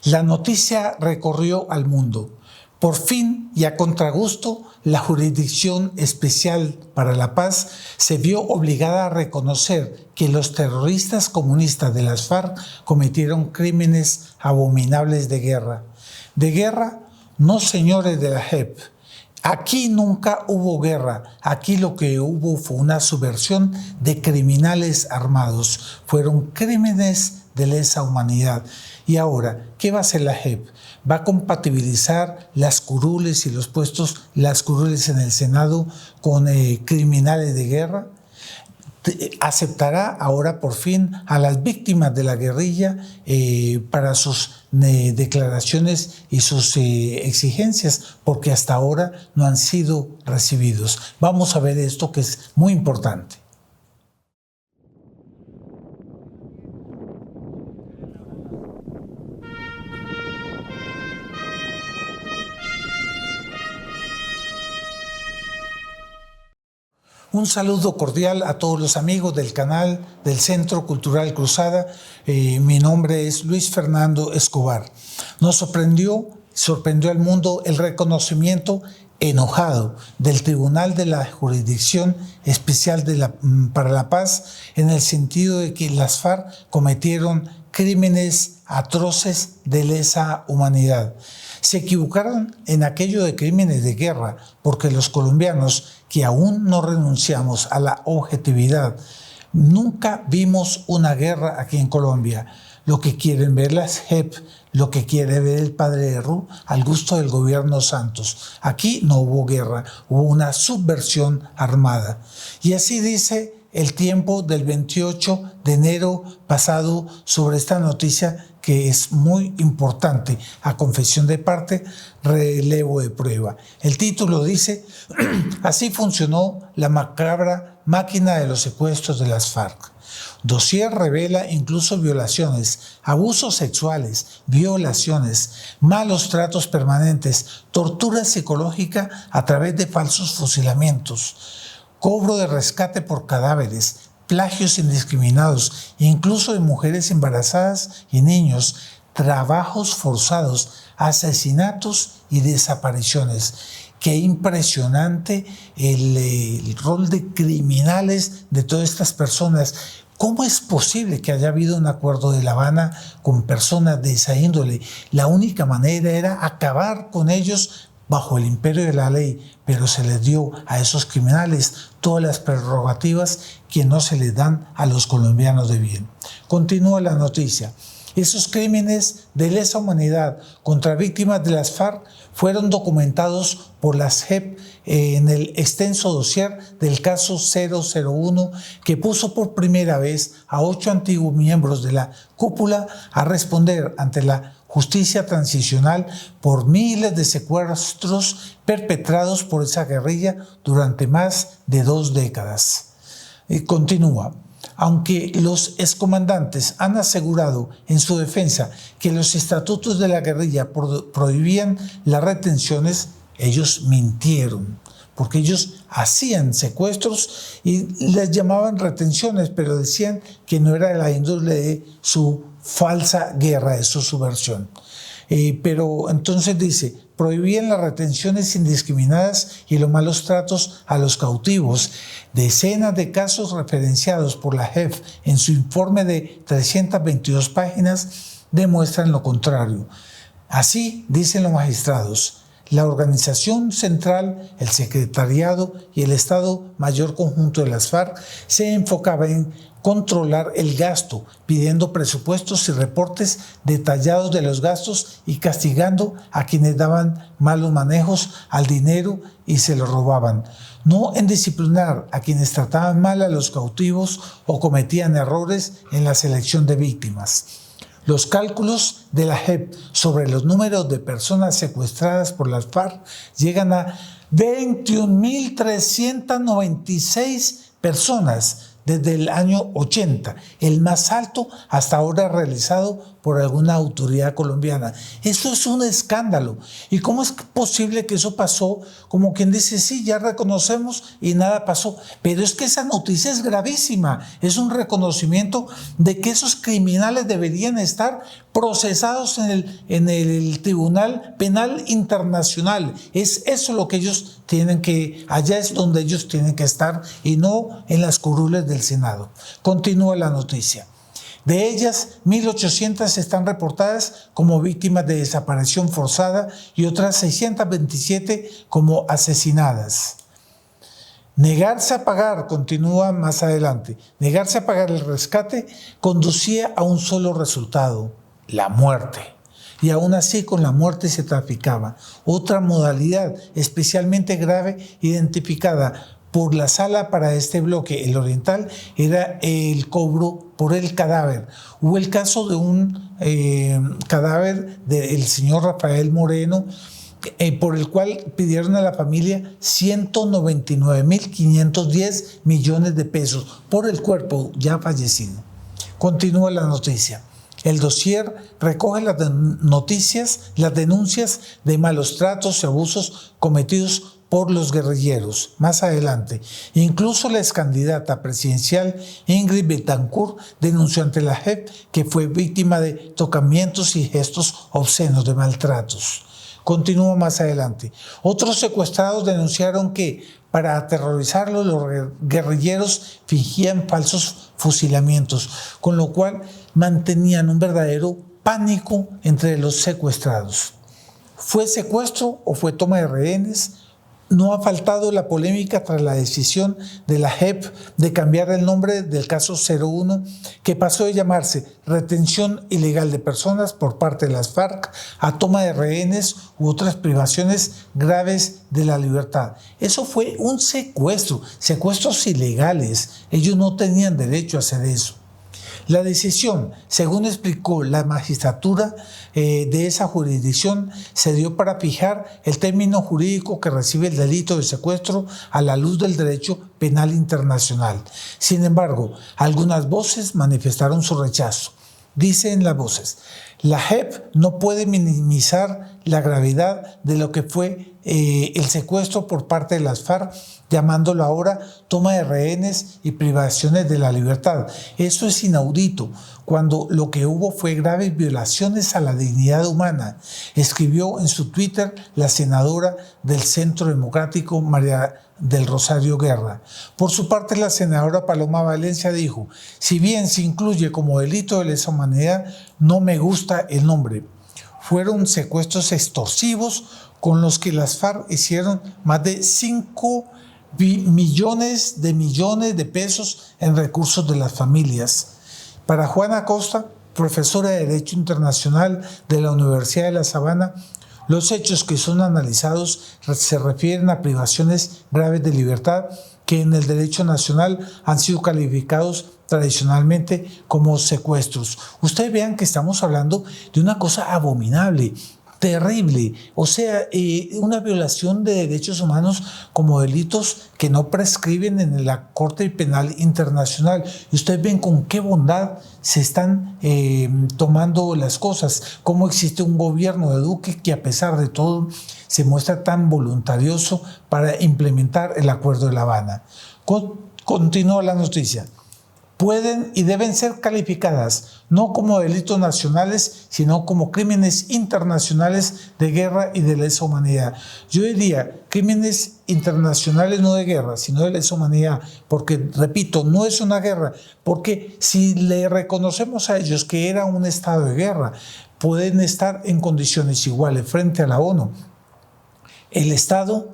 La noticia recorrió al mundo. Por fin y a contragusto, la Jurisdicción Especial para la Paz se vio obligada a reconocer que los terroristas comunistas de las FARC cometieron crímenes abominables de guerra. De guerra, no señores de la JEP. Aquí nunca hubo guerra, aquí lo que hubo fue una subversión de criminales armados. Fueron crímenes de lesa humanidad. Y ahora, ¿qué va a hacer la JEP? ¿Va a compatibilizar las curules y los puestos, las curules en el Senado con criminales de guerra? ¿Aceptará ahora por fin a las víctimas de la guerrilla para sus declaraciones y sus exigencias? Porque hasta ahora no han sido recibidos. Vamos a ver esto que es muy importante. Un saludo cordial a todos los amigos del canal del Centro Cultural Cruzada. Mi nombre es Luis Fernando Escobar. Nos sorprendió al mundo el reconocimiento enojado del Tribunal de la Jurisdicción Especial para la Paz en el sentido de que las FARC cometieron crímenes atroces de lesa humanidad. Se equivocaron en aquello de crímenes de guerra, porque los colombianos que aún no renunciamos a la objetividad, nunca vimos una guerra aquí en Colombia. Lo que quieren ver las JEP, lo que quiere ver el padre de Ru, al gusto del gobierno Santos. Aquí no hubo guerra, hubo una subversión armada. Y así dice El Tiempo del 28 de enero pasado sobre esta noticia que es muy importante. A confesión de parte, relevo de prueba. El título dice: así funcionó la macabra máquina de los secuestros de las FARC. Dossier revela incluso violaciones, abusos sexuales, violaciones, malos tratos permanentes, tortura psicológica a través de falsos fusilamientos, cobro de rescate por cadáveres, plagios indiscriminados, incluso de mujeres embarazadas y niños, trabajos forzados, asesinatos y desapariciones. Qué impresionante el rol de criminales de todas estas personas. ¿Cómo es posible que haya habido un acuerdo de La Habana con personas de esa índole? La única manera era acabar con ellos bajo el imperio de la ley, pero se les dio a esos criminales todas las prerrogativas que no se les dan a los colombianos de bien. Continúa la noticia. Esos crímenes de lesa humanidad contra víctimas de las FARC fueron documentados por las JEP en el extenso dossier del caso 001, que puso por primera vez a 8 antiguos miembros de la cúpula a responder ante la justicia transicional por miles de secuestros perpetrados por esa guerrilla durante más de 2 décadas. Y continúa. Aunque los excomandantes han asegurado en su defensa que los estatutos de la guerrilla prohibían las retenciones, ellos mintieron, porque ellos hacían secuestros y les llamaban retenciones, pero decían que no era la índole de su falsa guerra, de su subversión. Pero entonces dice, prohibían las retenciones indiscriminadas y los malos tratos a los cautivos. Decenas de casos referenciados por la JEP en su informe de 322 páginas demuestran lo contrario. Así dicen los magistrados. La organización central, el secretariado y el Estado Mayor Conjunto de las FARC se enfocaba en controlar el gasto, pidiendo presupuestos y reportes detallados de los gastos y castigando a quienes daban malos manejos al dinero y se lo robaban. No en disciplinar a quienes trataban mal a los cautivos o cometían errores en la selección de víctimas. Los cálculos de la JEP sobre los números de personas secuestradas por las FARC llegan a 21.396 personas desde el año 80, el más alto hasta ahora realizado por alguna autoridad colombiana. Eso es un escándalo. ¿Y cómo es posible que eso pasó? Como quien dice, sí, ya reconocemos y nada pasó. Pero es que esa noticia es gravísima. Es un reconocimiento de que esos criminales deberían estar procesados en el Tribunal Penal Internacional. Es eso lo que ellos tienen que, allá es donde ellos tienen que estar y no en las curules del Senado. Continúa la noticia. De ellas, 1.800 están reportadas como víctimas de desaparición forzada y otras 627 como asesinadas. Negarse a pagar, continúa más adelante, negarse a pagar el rescate conducía a un solo resultado, la muerte. Y aún así con la muerte se traficaba. Otra modalidad especialmente grave identificada por la sala para este bloque, el oriental, era el cobro por el cadáver. Hubo el caso de un cadáver del señor Rafael Moreno, por el cual pidieron a la familia 199.510 millones de pesos por el cuerpo ya fallecido. Continúa la noticia. El dossier recoge las denuncias de malos tratos y abusos cometidos por los guerrilleros. Más adelante, incluso la excandidata presidencial Ingrid Betancourt denunció ante la JEP que fue víctima de tocamientos y gestos obscenos de maltratos. Continúa más adelante. Otros secuestrados denunciaron que para aterrorizarlos los guerrilleros fingían falsos fusilamientos, con lo cual mantenían un verdadero pánico entre los secuestrados. ¿Fue secuestro o fue toma de rehenes? No ha faltado la polémica tras la decisión de la JEP de cambiar el nombre del caso 01, que pasó de llamarse retención ilegal de personas por parte de las FARC a toma de rehenes u otras privaciones graves de la libertad. Eso fue un secuestro, secuestros ilegales. Ellos no tenían derecho a hacer eso. La decisión, según explicó la magistratura de esa jurisdicción, se dio para fijar el término jurídico que recibe el delito de secuestro a la luz del derecho penal internacional. Sin embargo, algunas voces manifestaron su rechazo. Dicen las voces, la JEP no puede minimizar la gravedad de lo que fue el secuestro por parte de las FARC, llamándolo ahora toma de rehenes y privaciones de la libertad. Eso es inaudito, cuando lo que hubo fue graves violaciones a la dignidad humana, escribió en su Twitter la senadora del Centro Democrático, María del Rosario Guerra. Por su parte, la senadora Paloma Valencia dijo, si bien se incluye como delito de lesa humanidad, no me gusta el nombre. Fueron secuestros extorsivos con los que las FARC hicieron más de 5 millones de pesos en recursos de las familias. Para Juana Costa, profesora de Derecho Internacional de la Universidad de La Sabana, los hechos que son analizados se refieren a privaciones graves de libertad que en el derecho nacional han sido calificados tradicionalmente como secuestros. Ustedes vean que estamos hablando de una cosa abominable, terrible, o sea, una violación de derechos humanos como delitos que no prescriben en la Corte Penal Internacional. Y ustedes ven con qué bondad se están tomando las cosas, cómo existe un gobierno de Duque que a pesar de todo se muestra tan voluntarioso para implementar el Acuerdo de La Habana. Continúa la noticia. Pueden y deben ser calificadas no como delitos nacionales, sino como crímenes internacionales de guerra y de lesa humanidad. Yo diría crímenes internacionales no de guerra, sino de lesa humanidad, porque, repito, no es una guerra, porque si le reconocemos a ellos que era un estado de guerra, pueden estar en condiciones iguales frente a la ONU. El Estado,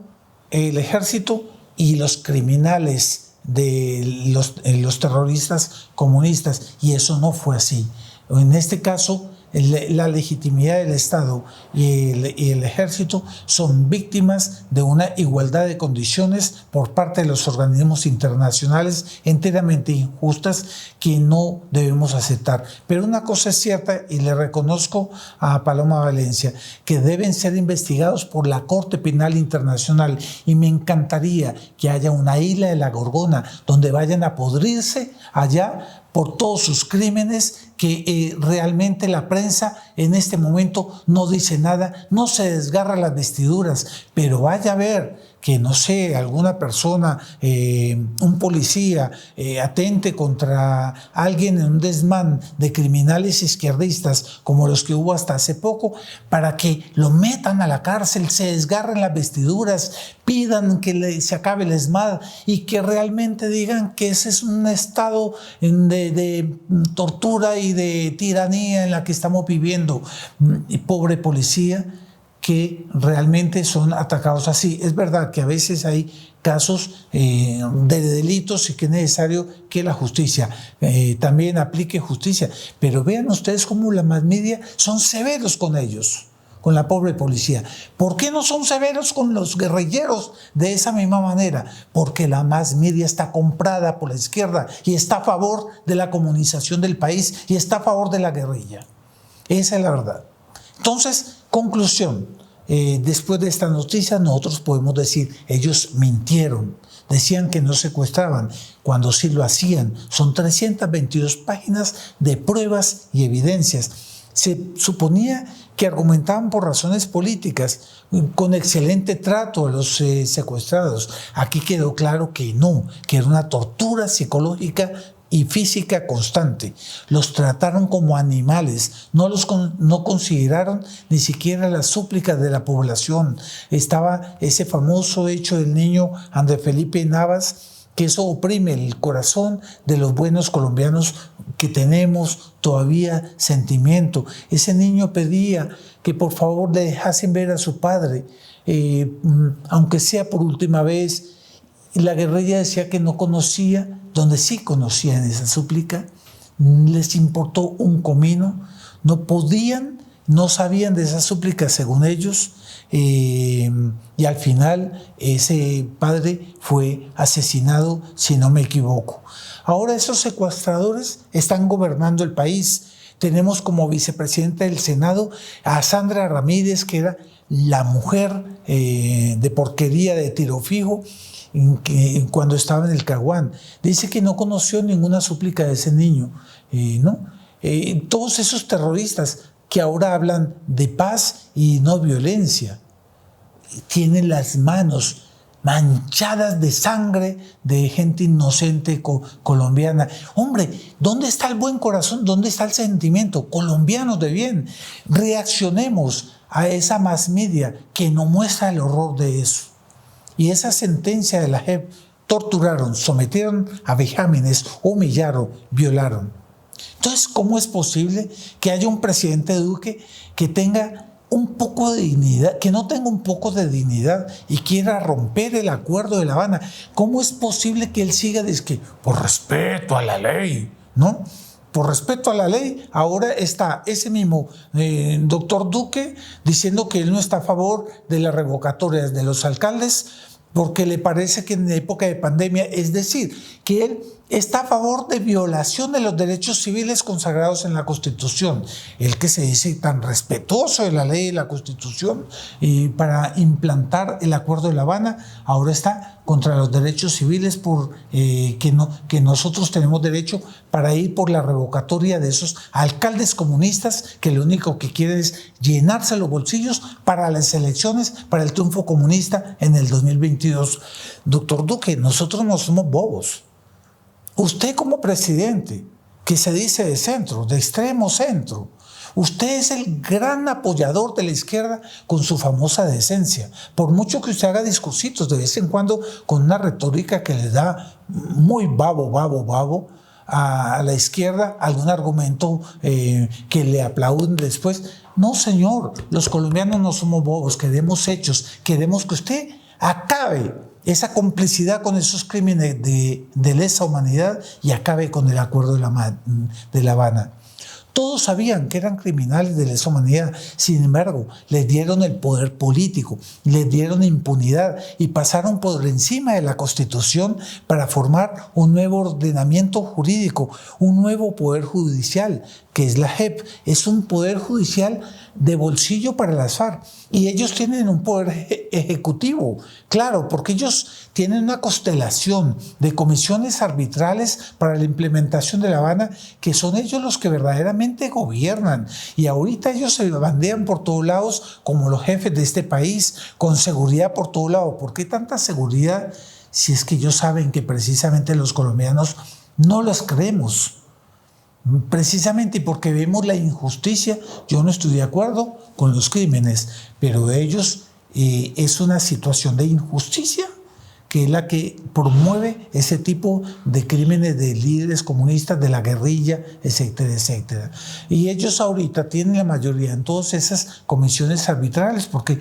el ejército y los criminales de los terroristas comunistas, y eso no fue así. En este caso, la legitimidad del Estado y el ejército son víctimas de una igualdad de condiciones por parte de los organismos internacionales enteramente injustas que no debemos aceptar. Pero una cosa es cierta, y le reconozco a Paloma Valencia, que deben ser investigados por la Corte Penal Internacional, y me encantaría que haya una isla de la Gorgona donde vayan a podrirse allá por todos sus crímenes que realmente la prensa en este momento no dice nada, no se desgarra las vestiduras, pero vaya a ver que, no sé, alguna persona, un policía, atente contra alguien en un desmán de criminales izquierdistas como los que hubo hasta hace poco, para que lo metan a la cárcel, se desgarren las vestiduras, pidan que se acabe el ESMAD y que realmente digan que ese es un estado de tortura y de tiranía en la que estamos viviendo. Y pobre policía, que realmente son atacados así. Es verdad que a veces hay casos de delitos y que es necesario que la justicia también aplique justicia. Pero vean ustedes cómo la mass media son severos con ellos, con la pobre policía. ¿Por qué no son severos con los guerrilleros de esa misma manera? Porque la mass media está comprada por la izquierda y está a favor de la comunización del país y está a favor de la guerrilla. Esa es la verdad. Entonces, conclusión, después de esta noticia nosotros podemos decir, ellos mintieron, decían que no secuestraban, cuando sí lo hacían. Son 322 páginas de pruebas y evidencias. Se suponía que argumentaban por razones políticas, con excelente trato a los secuestrados. Aquí quedó claro que no, que era una tortura psicológica y física constante. Los trataron como animales, no consideraron ni siquiera las súplicas de la población. Estaba ese famoso hecho del niño Andrés Felipe Navas, que eso oprime el corazón de los buenos colombianos que tenemos todavía sentimiento. Ese niño pedía que por favor le dejasen ver a su padre, aunque sea por última vez. Y la guerrilla decía que no conocía, donde sí conocían esa súplica, les importó un comino, no podían, no sabían de esa súplica según ellos, y al final ese padre fue asesinado, si no me equivoco. Ahora esos secuestradores están gobernando el país. Tenemos como vicepresidenta del Senado a Sandra Ramírez, que era la mujer de porquería de Tiro Fijo, cuando estaba en el Caguán. Dice que no conoció ninguna súplica de ese niño, ¿no? Todos esos terroristas que ahora hablan de paz y no violencia tienen las manos manchadas de sangre de gente inocente colombiana. Hombre, ¿dónde está el buen corazón? ¿Dónde está el sentimiento? Colombianos de bien, reaccionemos a esa mass media que no muestra el horror de eso. Y esa sentencia de la JEP: torturaron, sometieron a vejámenes, humillaron, violaron. Entonces, ¿cómo es posible que haya un presidente Duque que tenga un poco de dignidad, que no tenga un poco de dignidad y quiera romper el acuerdo de La Habana? ¿Cómo es posible que él siga por respeto a la ley, ¿no? Por respeto a la ley, ahora está ese mismo doctor Duque diciendo que él no está a favor de las revocatorias de los alcaldes porque le parece que en época de pandemia, es decir, que él está a favor de violación de los derechos civiles consagrados en la Constitución. Él que se dice tan respetuoso de la ley y la Constitución, para implantar el Acuerdo de La Habana, ahora está contra los derechos civiles que nosotros tenemos derecho para ir por la revocatoria de esos alcaldes comunistas que lo único que quieren es llenarse los bolsillos para las elecciones, para el triunfo comunista en el 2022. Doctor Duque, nosotros no somos bobos. Usted como presidente, que se dice de centro, de extremo centro, usted es el gran apoyador de la izquierda con su famosa decencia. Por mucho que usted haga discursitos de vez en cuando con una retórica que le da muy babo a la izquierda, algún argumento que le aplauden después. No, señor, los colombianos no somos bobos, queremos hechos, queremos que usted acabe esa complicidad con esos crímenes de lesa humanidad y acabe con el Acuerdo de La Habana. Todos sabían que eran criminales de lesa humanidad, sin embargo, les dieron el poder político, les dieron impunidad y pasaron por encima de la Constitución para formar un nuevo ordenamiento jurídico, un nuevo poder judicial, que es la JEP. Es un poder judicial de bolsillo para las FARC. Y ellos tienen un poder ejecutivo, claro, porque ellos tienen una constelación de comisiones arbitrales para la implementación de La Habana, que son ellos los que verdaderamente gobiernan. Y ahorita ellos se bandean por todos lados como los jefes de este país, con seguridad por todos lados. ¿Por qué tanta seguridad si es que ellos saben que precisamente los colombianos no las creemos? Precisamente porque vemos la injusticia. Yo no estoy de acuerdo con los crímenes, pero ellos es una situación de injusticia que es la que promueve ese tipo de crímenes de líderes comunistas, de la guerrilla, etcétera, etcétera. Y ellos ahorita tienen la mayoría en todas esas comisiones arbitrales porque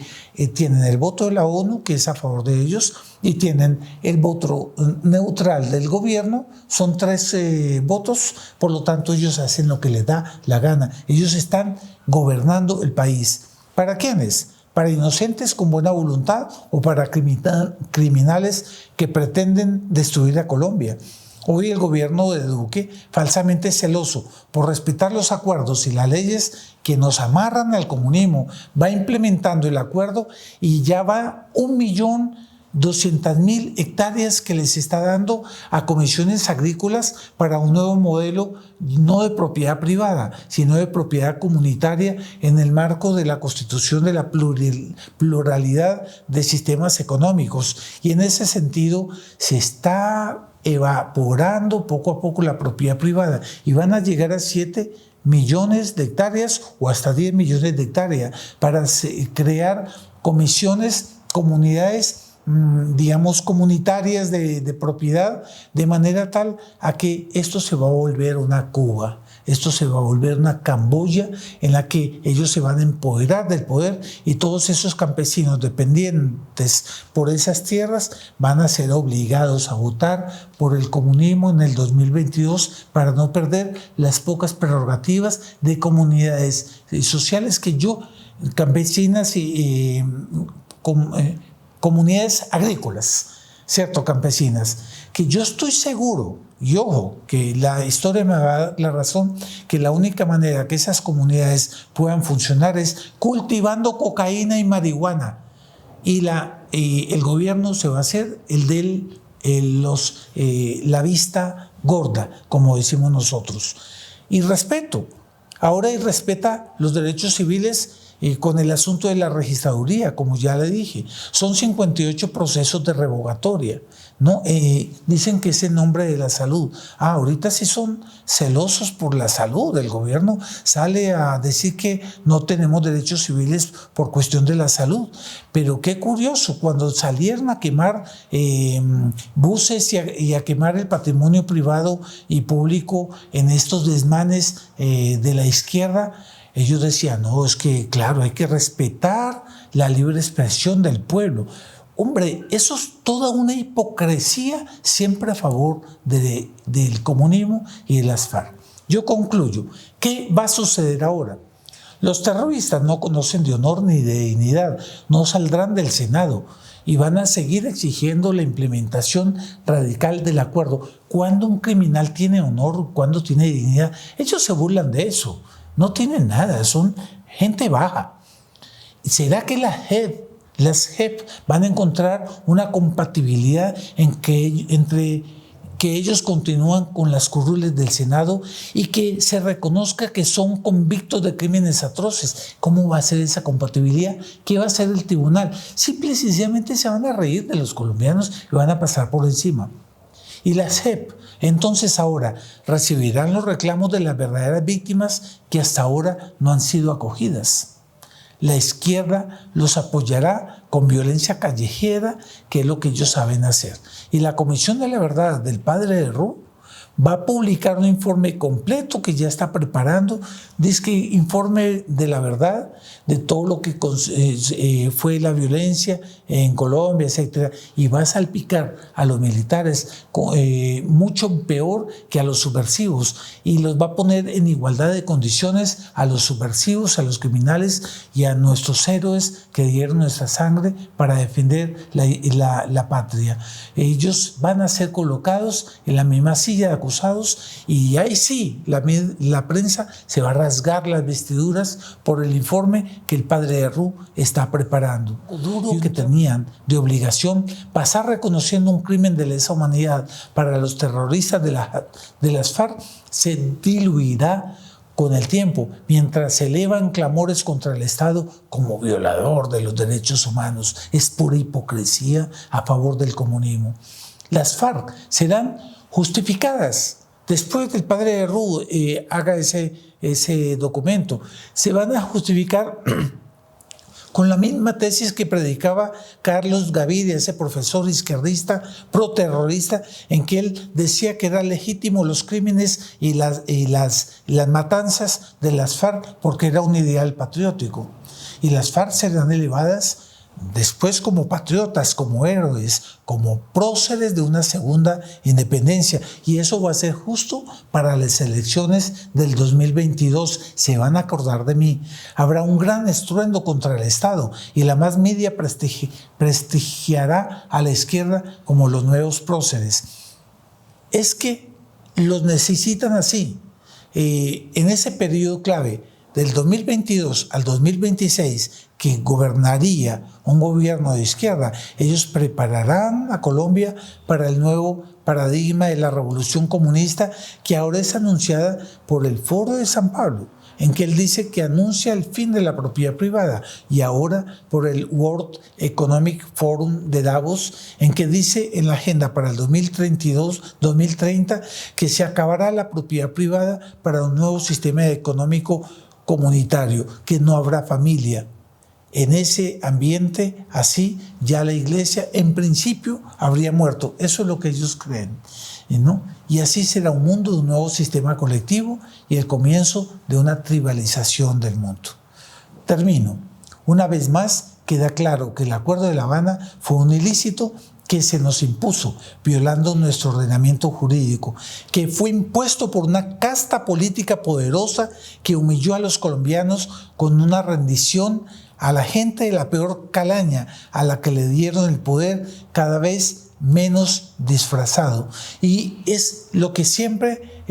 tienen el voto de la ONU, que es a favor de ellos, y tienen el voto neutral del gobierno. Son 3 votos, por lo tanto ellos hacen lo que les da la gana. Ellos están gobernando el país. ¿Para quiénes? ¿Para inocentes con buena voluntad o para criminales que pretenden destruir a Colombia? Hoy el gobierno de Duque, falsamente celoso por respetar los acuerdos y las leyes que nos amarran al comunismo, va implementando el acuerdo y ya va 1.200.000 hectáreas que les está dando a comisiones agrícolas para un nuevo modelo, no de propiedad privada, sino de propiedad comunitaria en el marco de la constitución de la pluralidad de sistemas económicos. Y en ese sentido se está evaporando poco a poco la propiedad privada y van a llegar a 7 millones de hectáreas o hasta 10 millones de hectáreas para crear comisiones, comunidades, digamos, comunitarias de propiedad, de manera tal a que esto se va a volver una Cuba, esto se va a volver una Camboya en la que ellos se van a empoderar del poder y todos esos campesinos dependientes por esas tierras van a ser obligados a votar por el comunismo en el 2022 para no perder las pocas prerrogativas de comunidades sociales campesinas y comunidades agrícolas, ¿cierto? Campesinas, que yo estoy seguro, y ojo, que la historia me va a dar la razón, que la única manera que esas comunidades puedan funcionar es cultivando cocaína y marihuana. Y el gobierno se va a hacer la vista gorda, como decimos nosotros. Y respeto. Ahora respeta los derechos civiles con el asunto de la registraduría, como ya le dije. Son 58 procesos de revocatoria, ¿no? Dicen que es en nombre de la salud. Ahorita sí son celosos por la salud. El gobierno sale a decir que no tenemos derechos civiles por cuestión de la salud. Pero qué curioso, cuando salieron a quemar buses y a quemar el patrimonio privado y público en estos desmanes de la izquierda, ellos decían, no, es que claro, hay que respetar la libre expresión del pueblo. Hombre, eso es toda una hipocresía siempre a favor del comunismo y de las FARC. Yo concluyo, ¿qué va a suceder ahora? Los terroristas no conocen de honor ni de dignidad, no saldrán del Senado y van a seguir exigiendo la implementación radical del acuerdo. ¿Cuándo un criminal tiene honor? ¿Cuándo tiene dignidad? Ellos se burlan de eso. No tienen nada, son gente baja. ¿Será que las JEP van a encontrar una compatibilidad entre que ellos continúan con las curules del Senado y que se reconozca que son convictos de crímenes atroces? ¿Cómo va a ser esa compatibilidad? ¿Qué va a hacer el tribunal? Simple y sencillamente se van a reír de los colombianos y van a pasar por encima. Y las JEP, entonces ahora, recibirán los reclamos de las verdaderas víctimas que hasta ahora no han sido acogidas. La izquierda los apoyará con violencia callejera, que es lo que ellos saben hacer. Y la Comisión de la Verdad del padre de Ru va a publicar un informe completo que ya está preparando, dice que informe de la verdad, de todo lo que fue la violencia en Colombia, etcétera, y va a salpicar a los militares mucho peor que a los subversivos, y los va a poner en igualdad de condiciones a los subversivos, a los criminales y a nuestros héroes que dieron nuestra sangre para defender la patria. Ellos van a ser colocados en la misma silla de acusados, y ahí sí, la prensa se va a rasgar las vestiduras por el informe que el padre Herrú está preparando. Duro que tenían de obligación pasar reconociendo un crimen de lesa humanidad para los terroristas de las FARC se diluirá con el tiempo, mientras se elevan clamores contra el Estado como violador de los derechos humanos. Es pura hipocresía a favor del comunismo. Las FARC serán justificadas. Después que el padre Herrú haga ese documento, se van a justificar con la misma tesis que predicaba Carlos Gaviria, ese profesor izquierdista proterrorista, en que él decía que eran legítimos los crímenes y las matanzas de las FARC porque era un ideal patriótico. Y las FARC serán elevadas después como patriotas, como héroes, como próceres de una segunda independencia. Y eso va a ser justo para las elecciones del 2022. Se van a acordar de mí. Habrá un gran estruendo contra el Estado y la más media prestigiará a la izquierda como los nuevos próceres. Es que los necesitan así. En ese periodo clave, del 2022 al 2026, que gobernaría un gobierno de izquierda, ellos prepararán a Colombia para el nuevo paradigma de la revolución comunista, que ahora es anunciada por el Foro de San Pablo, en que él dice que anuncia el fin de la propiedad privada, y ahora por el World Economic Forum de Davos, en que dice en la agenda para el 2030 que se acabará la propiedad privada para un nuevo sistema económico comunitario, que no habrá familia. En ese ambiente, así, ya la iglesia en principio habría muerto. Eso es lo que ellos creen, ¿no? Y así será un mundo de un nuevo sistema colectivo y el comienzo de una tribalización del mundo. Termino. Una vez más, queda claro que el Acuerdo de La Habana fue un ilícito que se nos impuso, violando nuestro ordenamiento jurídico, que fue impuesto por una casta política poderosa que humilló a los colombianos con una rendición a la gente de la peor calaña, a la que le dieron el poder cada vez menos disfrazado. Y es lo que siempre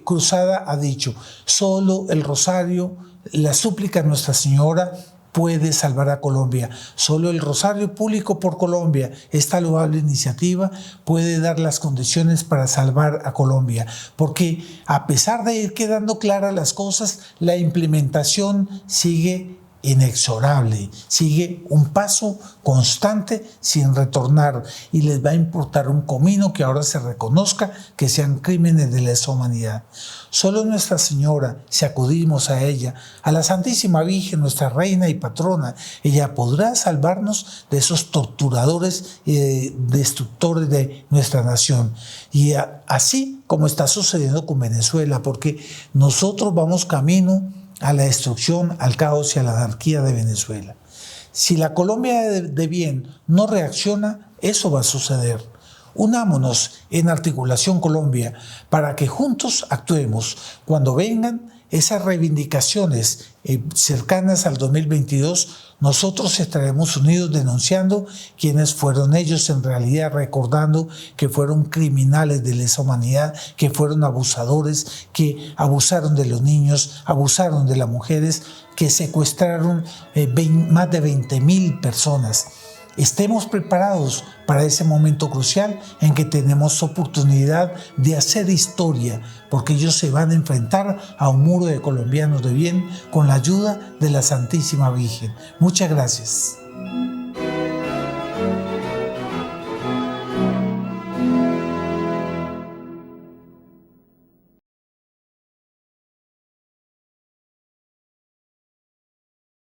Cruzada ha dicho: solo el rosario, la súplica a Nuestra Señora puede salvar a Colombia. Solo el Rosario Público por Colombia, esta loable iniciativa, puede dar las condiciones para salvar a Colombia. Porque a pesar de ir quedando claras las cosas, la implementación sigue inexorable, sigue un paso constante sin retornar, y les va a importar un comino que ahora se reconozca que sean crímenes de lesa humanidad. Solo Nuestra Señora, si acudimos a ella, a la Santísima Virgen, nuestra reina y patrona, ella podrá salvarnos de esos torturadores y destructores de nuestra nación. Y así como está sucediendo con Venezuela, porque nosotros vamos camino a la destrucción, al caos y a la anarquía de Venezuela. Si la Colombia de bien no reacciona, eso va a suceder. Unámonos en Articulación Colombia para que juntos actuemos cuando vengan esas reivindicaciones cercanas al 2022. Nosotros estaremos unidos denunciando quiénes fueron ellos en realidad, recordando que fueron criminales de lesa humanidad, que fueron abusadores, que abusaron de los niños, abusaron de las mujeres, que secuestraron más de 20,000 personas. Estemos preparados para ese momento crucial en que tenemos oportunidad de hacer historia, porque ellos se van a enfrentar a un muro de colombianos de bien con la ayuda de la Santísima Virgen. Muchas gracias.